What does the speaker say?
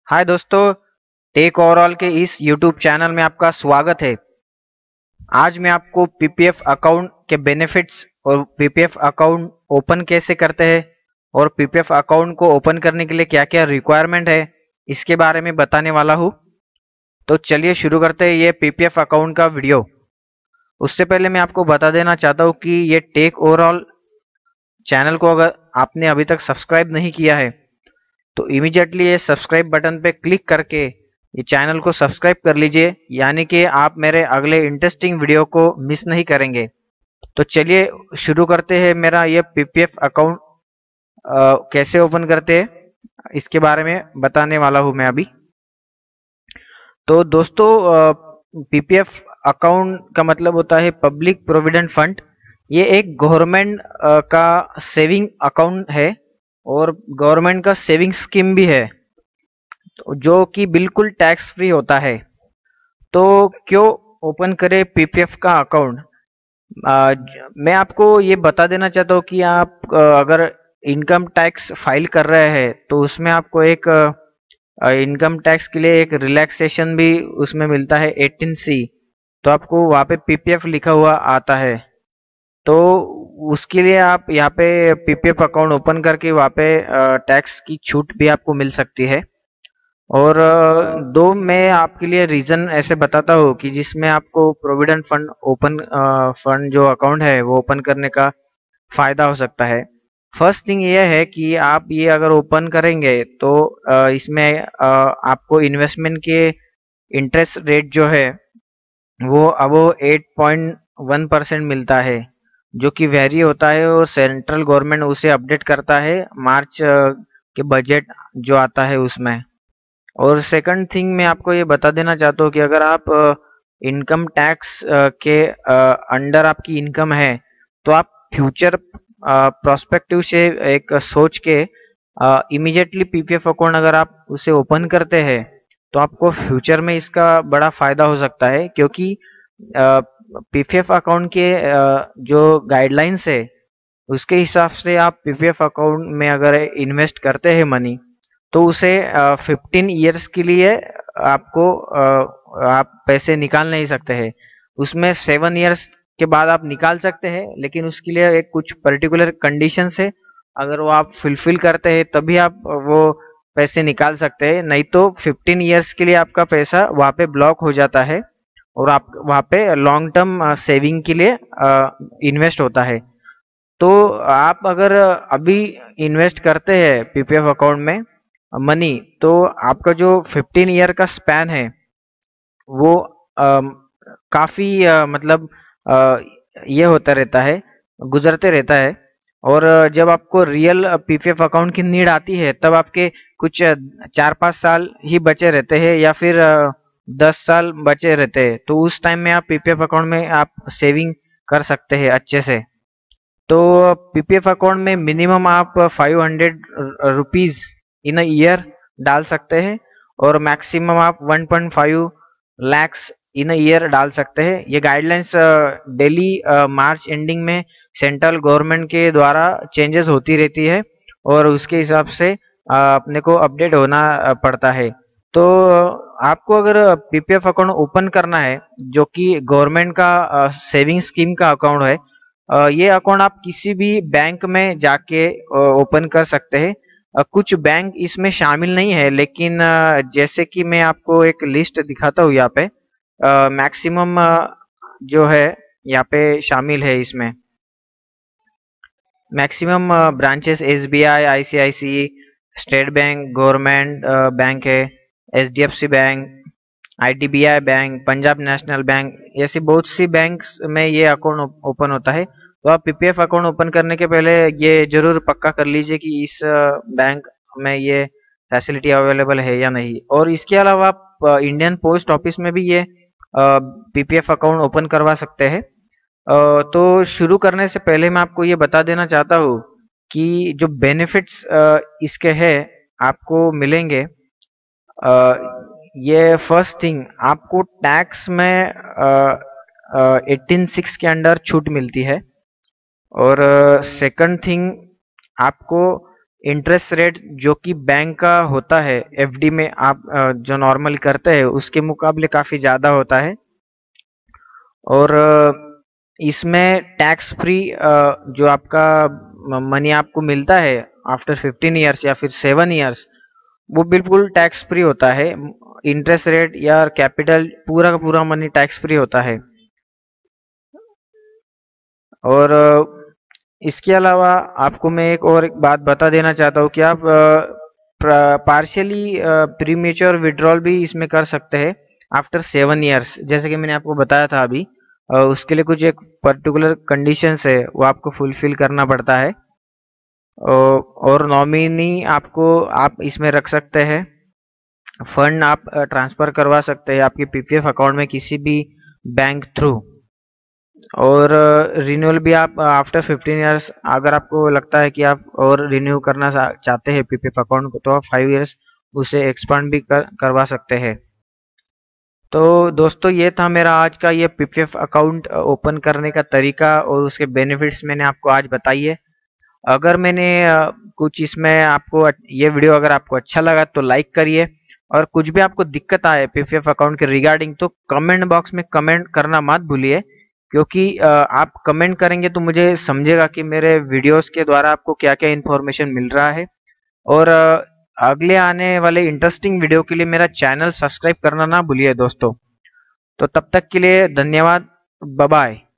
हाय दोस्तों, take overall के इस यूट्यूब चैनल में आपका स्वागत है। आज मैं आपको पीपीएफ अकाउंट के बेनिफिट्स और पीपीएफ अकाउंट ओपन कैसे करते हैं और पीपीएफ अकाउंट को ओपन करने के लिए क्या-क्या रिक्वायरमेंट है इसके बारे में बताने वाला हूँ। तो चलिए शुरू करते हैं ये पीपीएफ अकाउंट का वीडियो। उससे पहले मैं आपको बता देना चाहता हूँ कि ये टेक ओवरऑल चैनल को अगर आपने अभी तक सब्सक्राइब नहीं किया है तो इमीडिएटली ये सब्सक्राइब बटन पे क्लिक करके ये चैनल को सब्सक्राइब कर लीजिए, यानी कि आप मेरे अगले इंटरेस्टिंग वीडियो को मिस नहीं करेंगे। तो चलिए शुरू करते हैं। मेरा ये पीपीएफ अकाउंट कैसे ओपन करते हैं इसके बारे में बताने वाला हूं मैं अभी। तो दोस्तों, पीपीएफ अकाउंट का मतलब होता है पब्लिक प्रोविडेंट फंड। ये एक गवर्नमेंट का सेविंग अकाउंट है और गवर्नमेंट का सेविंग स्कीम भी है, तो जो कि बिल्कुल टैक्स फ्री होता है। तो क्यों ओपन करें पीपीएफ का अकाउंट? मैं आपको ये बता देना चाहता हूँ कि आप अगर इनकम टैक्स फाइल कर रहे हैं तो उसमें आपको एक इनकम टैक्स के लिए एक रिलैक्सेशन भी उसमें मिलता है 18C। तो आपको वहाँ पे पीपीएफ लिखा हुआ आता है, तो उसके लिए आप यहाँ पे पीपीएफ अकाउंट ओपन करके वहाँ पे टैक्स की छूट भी आपको मिल सकती है। और दो मैं आपके लिए रीजन ऐसे बताता हूँ कि जिसमें आपको प्रोविडेंट फंड ओपन फंड जो अकाउंट है वो ओपन करने का फायदा हो सकता है। फर्स्ट थिंग ये है कि आप ये अगर ओपन करेंगे तो इसमें आपको इन्वेस्टमेंट के इंटरेस्ट रेट जो है वो अब 8.1% मिलता है, जो कि वेरी होता है और सेंट्रल गवर्नमेंट उसे अपडेट करता है मार्च के बजट जो आता है उसमें। और सेकंड थिंग मैं आपको ये बता देना चाहता हूँ कि अगर आप इनकम टैक्स के अंडर आपकी इनकम है तो आप फ्यूचर प्रोस्पेक्टिव से एक सोच के इमीडिएटली पीपीएफ अकाउंट अगर आप उसे ओपन करते हैं तो आपको फ्यूचर में इसका बड़ा फायदा हो सकता है, क्योंकि पीपीएफ अकाउंट के जो गाइडलाइंस है उसके हिसाब से आप पीपीएफ अकाउंट में अगर इन्वेस्ट करते हैं मनी तो उसे 15 ईयर्स के लिए आपको आप पैसे निकाल नहीं सकते हैं। उसमें 7 ईयर्स के बाद आप निकाल सकते हैं, लेकिन उसके लिए एक कुछ पर्टिकुलर कंडीशंस है। अगर वो आप फुलफिल करते हैं तभी आप वो पैसे निकाल सकते हैं, नहीं तो 15 ईयर्स के लिए आपका पैसा वहाँ पे ब्लॉक हो जाता है और आप वहाँ पे लॉन्ग टर्म सेविंग के लिए इन्वेस्ट होता है। तो आप अगर अभी इन्वेस्ट करते हैं पीपीएफ अकाउंट में मनी, तो आपका जो 15 ईयर का स्पैन है वो काफी मतलब अ, ये होता रहता है, गुजरते रहता है। और जब आपको रियल पीपीएफ अकाउंट की नीड आती है तब आपके कुछ 4-5 साल ही बचे रहते हैं या फिर 10 साल बचे रहते हैं, तो उस टाइम में आप पीपीएफ अकाउंट में आप सेविंग कर सकते हैं अच्छे से। तो पीपीएफ अकाउंट में मिनिमम आप 500 रुपीज इन अ ईयर डाल सकते हैं और मैक्सिमम आप 1.5 लैक्स इन अ ईयर डाल सकते हैं। ये गाइडलाइंस डेली मार्च एंडिंग में सेंट्रल गवर्नमेंट के द्वारा चेंजेस होती रहती है और उसके हिसाब से अपने को अपडेट होना पड़ता है। तो आपको अगर पीपीएफ अकाउंट ओपन करना है जो कि गवर्नमेंट का सेविंग स्कीम का अकाउंट है, ये अकाउंट आप किसी भी बैंक में जाके ओपन कर सकते हैं। कुछ बैंक इसमें शामिल नहीं है, लेकिन जैसे कि मैं आपको एक लिस्ट दिखाता हूँ यहाँ पे, मैक्सिमम जो है यहाँ पे शामिल है। इसमें maximum branches SBI, ICIC, State Bank, government bank है, HDFC bank, IDBI bank, Punjab National Bank, ऐसी बहुत सी बैंक्स में ये अकाउंट ओपन होता है। तो आप पीपीएफ अकाउंट ओपन करने के पहले ये जरूर पक्का कर लीजिए कि इस बैंक में ये फैसिलिटी अवेलेबल है या नहीं। और इसके अलावा आप इंडियन पोस्ट ऑफिस में भी ये पीपीएफ अकाउंट ओपन करवा सकते हैं। तो शुरू करने से पहले मैं आपको ये बता देना चाहता हूँ कि जो बेनिफिट्स इसके हैं आपको मिलेंगे। ये फर्स्ट थिंग, आपको टैक्स में 18(6) के अंडर छूट मिलती है। और सेकंड थिंग, आपको इंटरेस्ट रेट जो कि बैंक का होता है एफडी में आप जो नॉर्मल करते हैं उसके मुकाबले काफी ज्यादा होता है। और इसमें टैक्स फ्री जो आपका मनी आपको मिलता है आफ्टर 15 ईयर्स या फिर 7 ईयर्स, वो बिल्कुल टैक्स फ्री होता है। इंटरेस्ट रेट या कैपिटल पूरा का पूरा मनी टैक्स फ्री होता है। और इसके अलावा आपको मैं एक बात बता देना चाहता हूँ कि आप पार्शियली प्रीमेच्योर विड्रॉल भी इसमें कर सकते हैं आफ्टर 7 ईयर्स, जैसे कि मैंने आपको बताया था अभी। उसके लिए कुछ एक पर्टिकुलर कंडीशंस है वो आपको फुलफिल करना पड़ता है। और नॉमिनी आपको आप इसमें रख सकते हैं। फंड आप ट्रांसफर करवा सकते हैं आपके पीपीएफ अकाउंट में किसी भी बैंक थ्रू। और रिन्यूअल भी आप आफ्टर 15 ईयर्स, अगर आपको लगता है कि आप और रिन्यू करना चाहते हैं पीपीएफ अकाउंट को, तो आप 5 ईयर्स उसे एक्सपांड भी करवा सकते हैं। तो दोस्तों, ये था मेरा आज का ये पीपीएफ अकाउंट ओपन करने का तरीका और उसके बेनिफिट्स मैंने आपको आज बताई है। अगर मैंने कुछ इसमें आपको ये वीडियो अगर आपको अच्छा लगा तो लाइक करिए, और कुछ भी आपको दिक्कत आए पीपीएफ अकाउंट के रिगार्डिंग तो कमेंट बॉक्स में कमेंट करना मत भूलिए, क्योंकि आप कमेंट करेंगे तो मुझे समझेगा कि मेरे वीडियोस के द्वारा आपको क्या क्या इन्फॉर्मेशन मिल रहा है। और अगले आने वाले इंटरेस्टिंग वीडियो के लिए मेरा चैनल सब्सक्राइब करना ना भूलिए दोस्तों। तो तब तक के लिए धन्यवाद, बाय बाय।